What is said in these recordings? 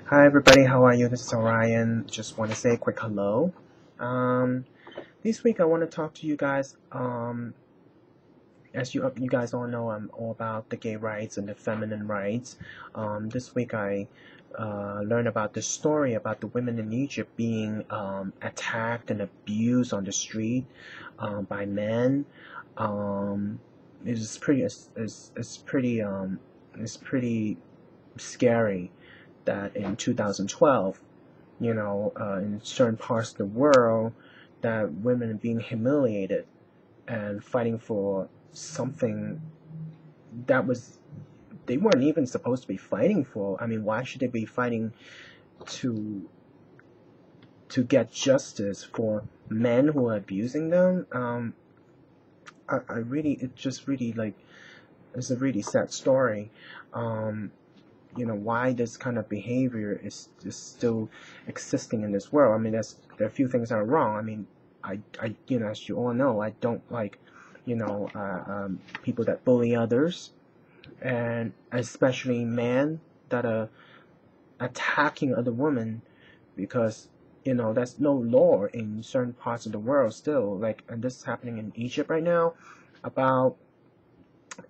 Hi everybody, how are you? This is Orion. Just want to say a quick hello. Um, this week I want to talk to you guys. As you guys all know, I'm all about the gay rights and the feminine rights. This week I learned about the story about the women in Egypt being attacked and abused on the street by men. Um, it's pretty it's pretty scary that in 2012, in certain parts of the world, that women are being humiliated and fighting for something that was they weren't even supposed to be fighting for. I mean, why should they be fighting to get justice for men who are abusing them? I really, it just really like it's a really sad story. Um, why this kind of behavior is still existing in this world. I mean, there are a few things that are wrong. I mean, as you all know, I don't like, people that bully others, and especially men that are attacking other women because that's no law in certain parts of the world still. Like, and this is happening in Egypt right now. About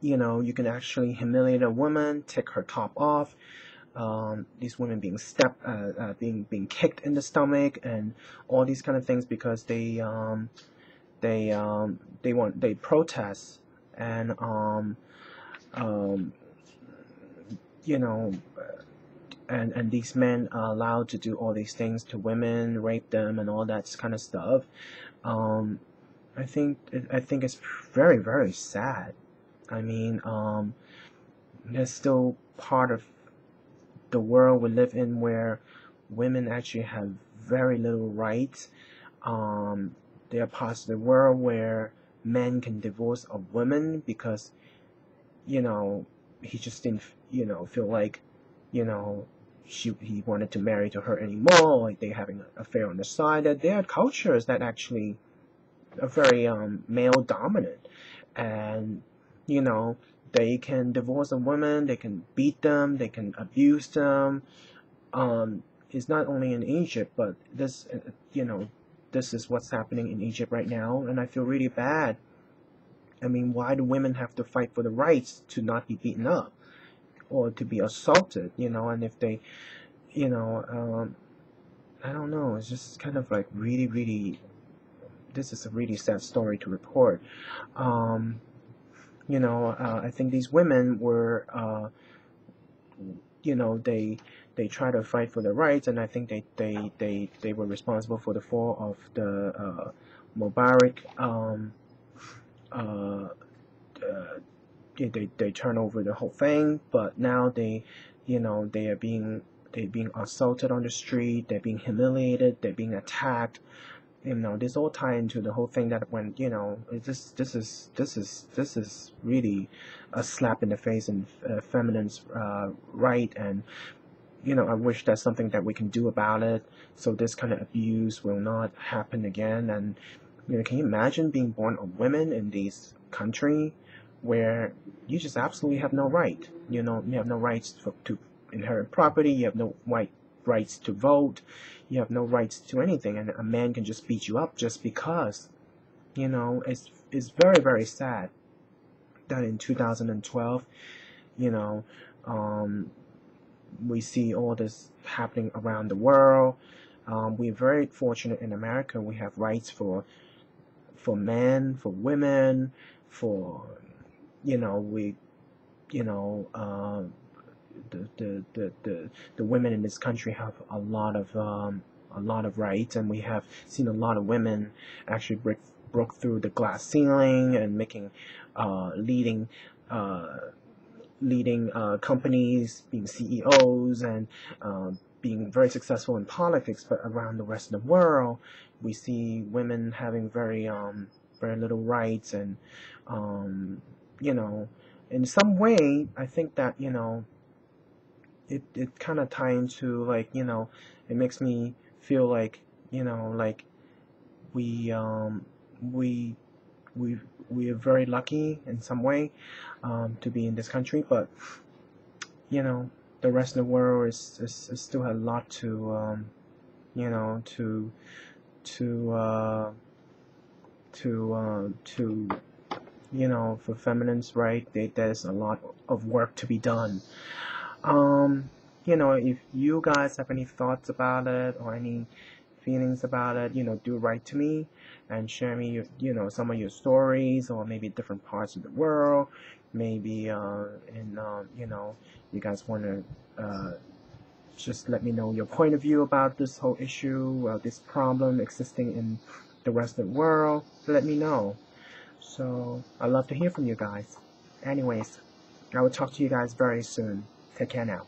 you can actually humiliate a woman, take her top off, these women being being kicked in the stomach, and all these kind of things because they protest, and um, you know and these men are allowed to do all these things to women, rape them, and all that kind of stuff. Um, I think it's very, very sad. I mean, there's still part of the world we live in where women actually have very little rights. There are parts of the world where men can divorce a woman because, you know, he just didn't, feel like, you know, he wanted to marry to her anymore. Like they having an affair on the side. That there are cultures that actually are very male dominant, and you know they can divorce a woman, they can beat them, they can abuse them. It's not only in Egypt, but this is what's happening in Egypt right now, and I feel really bad. I mean, why do women have to fight for the rights to not be beaten up or to be assaulted? And if they, you know, I don't know. It's just kind of like really, really. This is a really sad story to report. Um, I think these women were, they try to fight for their rights, and I think they were responsible for the fall of the Mubarak. Uh, they turn over the whole thing, but now they're being assaulted on the street, they're being humiliated, they're being attacked. This all tie into the whole thing that when this is really a slap in the face in feminine's right, and I wish that's something that we can do about it, so this kind of abuse will not happen again. And can you imagine being born a woman in this country where you just absolutely have no right? You have no rights to inherit property. You have no rights to vote. You have no rights to anything, and a man can just beat you up just because. It's very, very sad that in 2012, you know, um, we see all this happening around the world. We're very fortunate in America. We have rights for men, for women, for we you know the women in this country have a lot of rights, and we have seen a lot of women actually broke through the glass ceiling and making leading uh, companies, being CEOs, and being very successful in politics. But around the rest of the world, we see women having very little rights, and um, you know, in some way, I think that it kind of tie into, like, it makes me feel like, like we we we we are very lucky in some way to be in this country. But you know the rest of the world is still a lot to you know to to you know, for feminists, right? There's a lot of work to be done. Um, you know, if you guys have any thoughts about it or any feelings about it, you know, do write to me and share me, you know, some of your stories or maybe different parts of the world. Maybe, you know, you guys want to just let me know your point of view about this whole issue, this problem existing in the rest of the world. Let me know. So I love to hear from you guys. Anyways, I will talk to you guys very soon. Take care now.